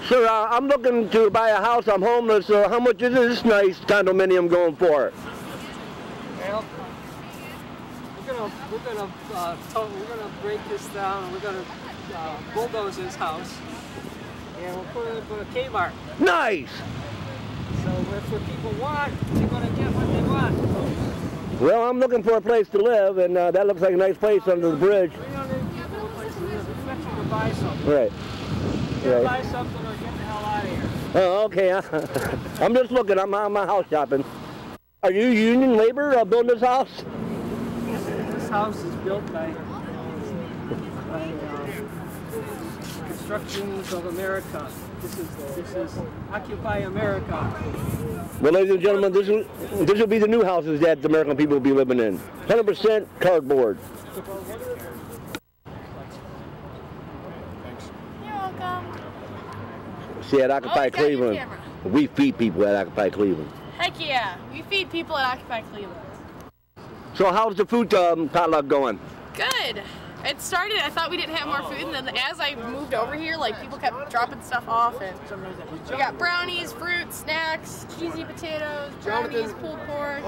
Sir, I'm looking to buy a house. I'm homeless. How much is this nice condominium going for? Well, we're gonna break this down, and we're gonna bulldoze this house, and we'll put a Kmart. Nice. So if what people want, they're gonna get what they want. Well, I'm looking for a place to live, and that looks like a nice place under the bridge. We don't need to a place to live. We expect you to buy something. Right. Buy something or get the hell out of here. Oh, okay. I'm just looking. I'm house shopping. Are you union labor building this house? This house is built by Constructions of America. This is Occupy America. Well, ladies and gentlemen, this will be the new houses that the American people will be living in. 100% cardboard. See, at Occupy Cleveland, we feed people at Occupy Cleveland. Heck yeah, we feed people at Occupy Cleveland. So how's the food potluck going? Good. It started, I thought we didn't have more food, and then as I moved over here, like, people kept dropping stuff off, and we got brownies, fruit, snacks, cheesy potatoes, brownies, pulled pork,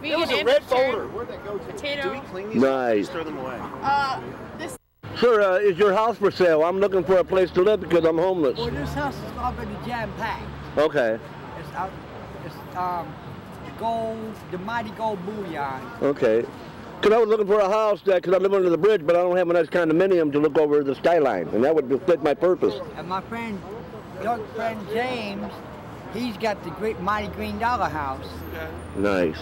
vegan and red folder. Where'd that go to? Potato. Do we clean these? Nice. Throw them away. This. Sir, is your house for sale? I'm looking for a place to live because I'm homeless. Well, this house is already jam-packed. Okay. It's the mighty gold bullion. Okay. Because I was looking for a house because I live under the bridge, but I don't have a nice condominium to look over the skyline, and that would fit my purpose. And my young friend James, he's got the great mighty green dollar house. Nice.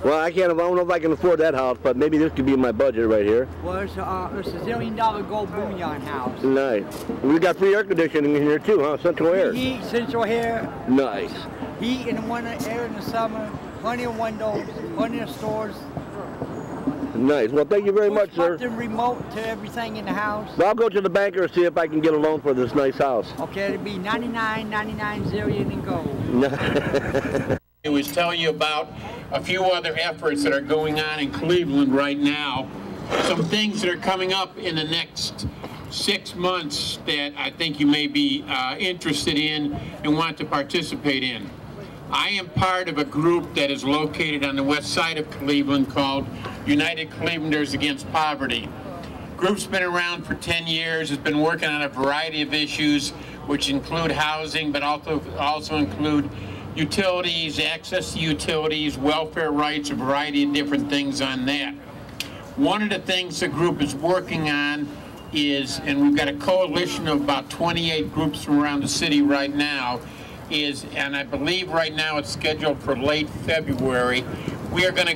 Well, I don't know if I can afford that house, but maybe this could be in my budget right here. Well, it's a $1 zillion gold bullion house. Nice. We got free air conditioning in here too, huh? Central air. Heat, central air. Nice. Heat in the winter, air in the summer. Plenty of windows, plenty of stores. Nice. Well, thank you very much, sir. Remote to everything in the house. Well, I'll go to the banker and see if I can get a loan for this nice house. Okay, it'll be 99 zillion in gold. I was telling you about a few other efforts that are going on in Cleveland right now. Some things that are coming up in the next 6 months that I think you may be interested in and want to participate in. I am part of a group that is located on the west side of Cleveland called United Clevelanders Against Poverty. Group's been around for 10 years. It's been working on a variety of issues, which include housing, but also include utilities, access to utilities, welfare rights, a variety of different things on that. One of the things the group is working on is, and we've got a coalition of about 28 groups from around the city right now, and I believe right now it's scheduled for late February, we are going to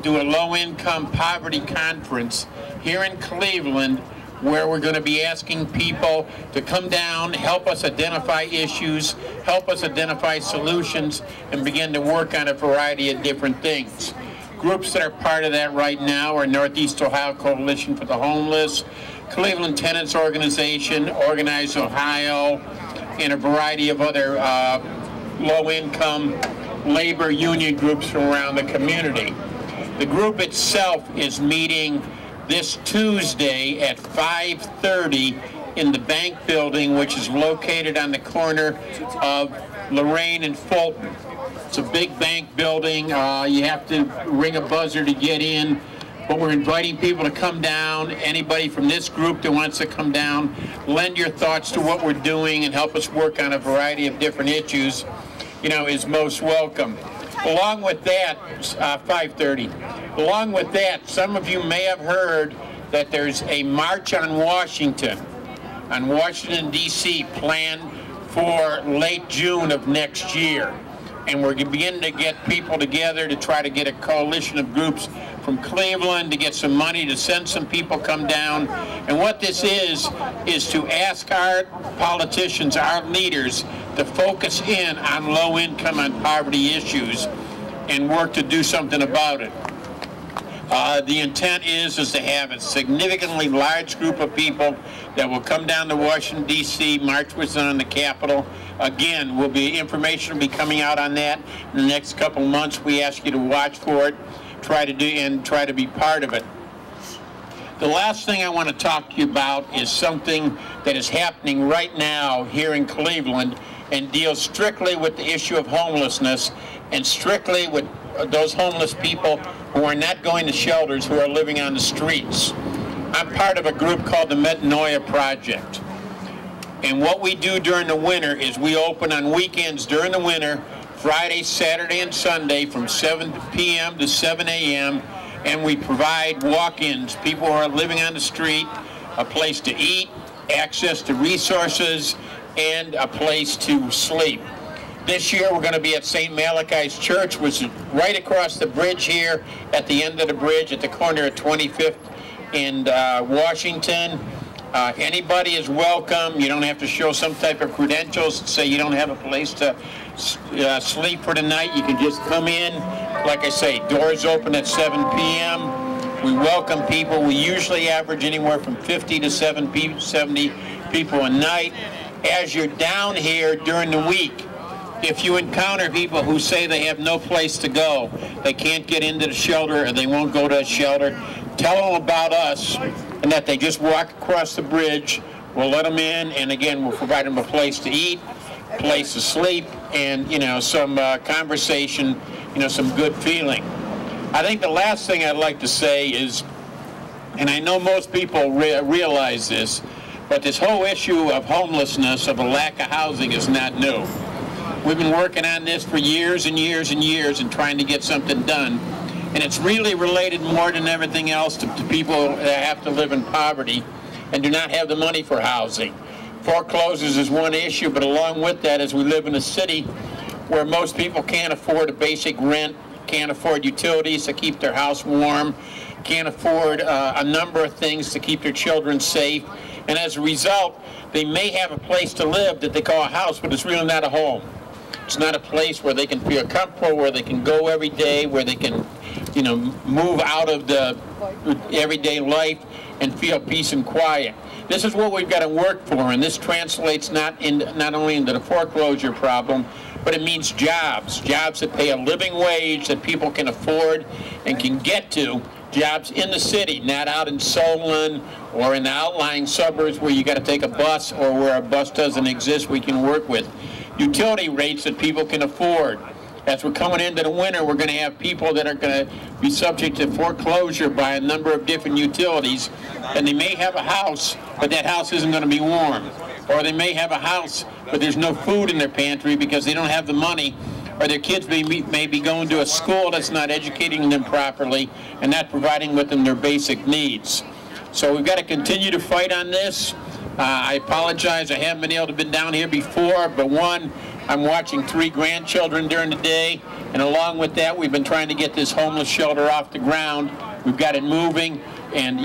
do a low-income poverty conference here in Cleveland, where we're going to be asking people to come down, help us identify issues, help us identify solutions, and begin to work on a variety of different things. Groups that are part of that right now are Northeast Ohio Coalition for the Homeless, Cleveland Tenants Organization, Organize Ohio, and a variety of other low-income labor union groups from around the community. The group itself is meeting this Tuesday at 5:30 in the bank building, which is located on the corner of Lorraine and Fulton. It's a big bank building. You have to ring a buzzer to get in, but we're inviting people to come down. Anybody from this group that wants to come down, lend your thoughts to what we're doing and help us work on a variety of different issues, is most welcome. Along with that, 5:30. Along with that, some of you may have heard that there's a march on Washington, D.C. planned for late June of next year. And we're beginning to get people together to try to get a coalition of groups from Cleveland to get some money to send some people come down. And what this is to ask our politicians, our leaders, to focus in on low income and poverty issues and work to do something about it. The intent is to have a significantly large group of people that will come down to Washington, D.C., march with us on the Capitol. Again, information will be coming out on that in the next couple months. We ask you to watch for it, try to be part of it. The last thing I want to talk to you about is something that is happening right now here in Cleveland and deals strictly with the issue of homelessness and strictly with those homeless people who are not going to shelters, who are living on the streets. I'm part of a group called the Metanoia Project. And what we do during the winter is we open on weekends during the winter, Friday, Saturday, and Sunday from 7 p.m. to 7 a.m. and we provide walk-ins, people who are living on the street, a place to eat, access to resources, and a place to sleep. This year we're going to be at St. Malachi's Church, which is right across the bridge here at the end of the bridge at the corner of 25th and Washington. Anybody is welcome. You don't have to show some type of credentials to say you don't have a place to sleep for the night. You can just come in. Like I say, doors open at 7 p.m. We welcome people. We usually average anywhere from 50 to 70 people a night. As you're down here during the week, if you encounter people who say they have no place to go, they can't get into the shelter or they won't go to a shelter, tell them about us and that they just walk across the bridge. We'll let them in, and again, we'll provide them a place to eat, a place to sleep, and some conversation, some good feeling. I think the last thing I'd like to say is, and I know most people realize this, but this whole issue of homelessness, of a lack of housing, is not new. We've been working on this for years and years and years and trying to get something done. And it's really related more than everything else to people that have to live in poverty and do not have the money for housing. Foreclosures is one issue, but along with that is we live in a city where most people can't afford a basic rent, can't afford utilities to keep their house warm, can't afford a number of things to keep their children safe. And as a result, they may have a place to live that they call a house, but it's really not a home. It's not a place where they can feel comfortable, where they can go every day, where they can, move out of the everyday life and feel peace and quiet. This is what we've got to work for, and this translates not only into the foreclosure problem, but it means jobs that pay a living wage that people can afford and can get to, jobs in the city, not out in Solon or in the outlying suburbs where you got to take a bus or where a bus doesn't exist we can work with. Utility rates that people can afford. As we're coming into the winter, we're going to have people that are going to be subject to foreclosure by a number of different utilities, and they may have a house, but that house isn't going to be warm. Or they may have a house, but there's no food in their pantry because they don't have the money, or their kids may be going to a school that's not educating them properly and not providing with them their basic needs. So we've got to continue to fight on this. I apologize, I haven't been able to be down here before, but one, I'm watching 3 grandchildren during the day, and along with that, we've been trying to get this homeless shelter off the ground. We've got it moving, and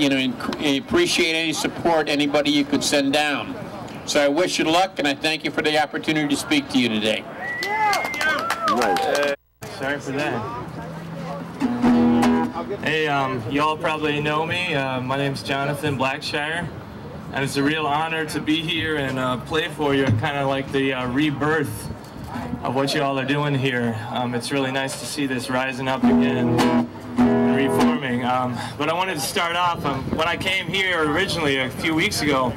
appreciate any support anybody you could send down. So I wish you luck, and I thank you for the opportunity to speak to you today. Sorry for that. Hey, y'all probably know me. My name's Jonathan Blackshire. And it's a real honor to be here and play for you, kind of like the rebirth of what you all are doing here. It's really nice to see this rising up again and reforming. But I wanted to start off, when I came here originally a few weeks ago,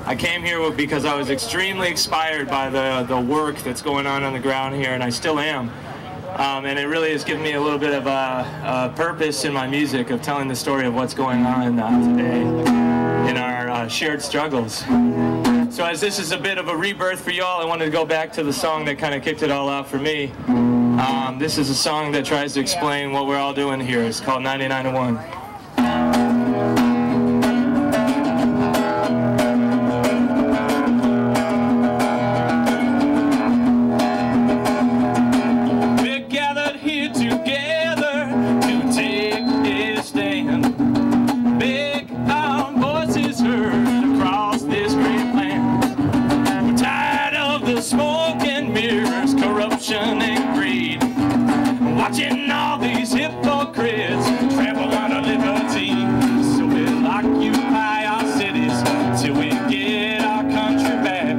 I came here because I was extremely inspired by the work that's going on the ground here, and I still am. And it really has given me a little bit of a purpose in my music of telling the story of what's going on today in our shared struggles. So as this is a bit of a rebirth for y'all, I wanted to go back to the song that kind of kicked it all off for me. This is a song that tries to explain what we're all doing here. It's called 99 to 1. And greed, watching all these hypocrites trample on our liberty. So we'll occupy our cities till we get our country back,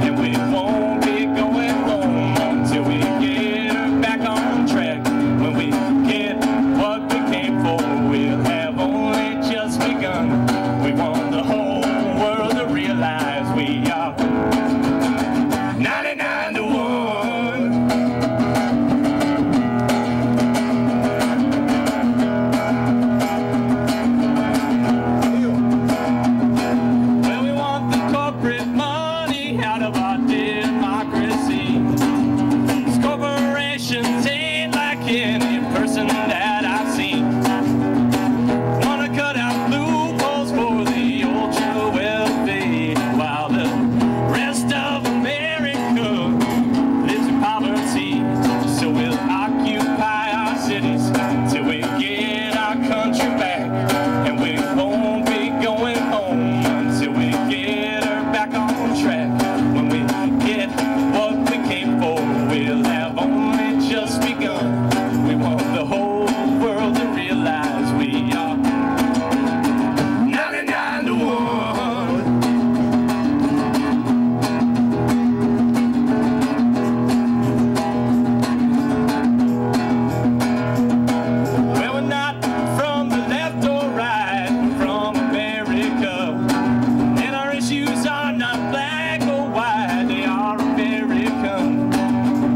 and we won't be going home until we get her back on track. When we get what we came for, we'll have only just begun. of our democracy. These corporations ain't like any person that I've seen. Wanna cut out loopholes for the ultra wealthy, while the rest of America lives in poverty. So we'll occupy our cities till we get our country back, and we won't be going home until we get her back on track. When we get what we came for, we'll have only just begun. We want the whole world to realize we are 99 to 1. Well, we're not from the left or right, we're from America. And our issues are not black or white, they are American.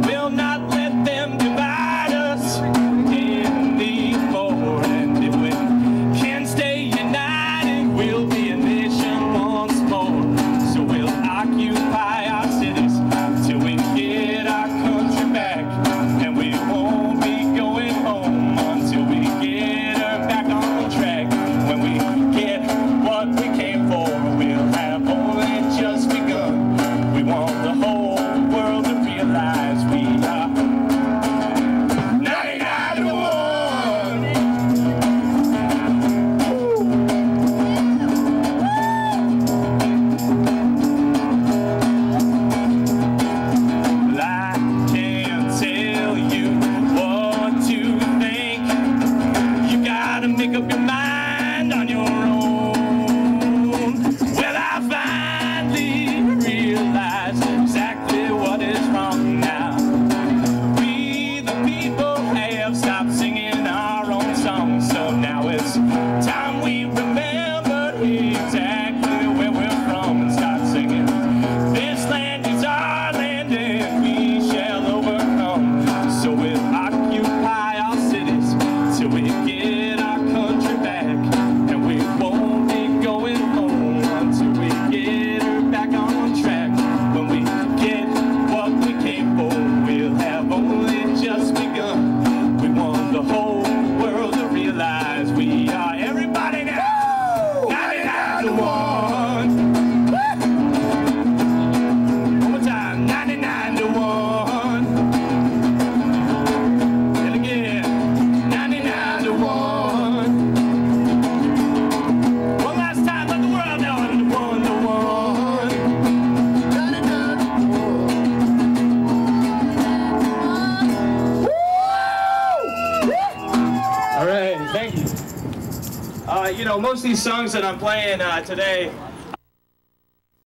We'll not let them divide us anymore. And if we can stay united, we'll be a nation once more. So we'll occupy our cities till we get our country back, and we won't be going home until we get her back on track. When we get what we came for, we'll have only just begun. We want the whole world to realize we are 99 to 1. Well, I can't tell you what to think. You gotta make up your mind on your own. Well, I finally realized exactly what is wrong now. We, the people, have stopped singing our own songs. So now it's time we remember exactly where we're from and start singing. This land is our land and we shall overcome. So we'll occupy our cities till we get our country back, and we won't be going home until we get her back on track. When we get what we came for, we'll have only just begun. We want the whole world to realize we are everybody now 99 to 1. One more time, 99 to 1. And again, 99 to 1. One last time, let the world know it's 1 to 1. 99 to 1. All right, thank you. You know, most of these songs that I'm playing today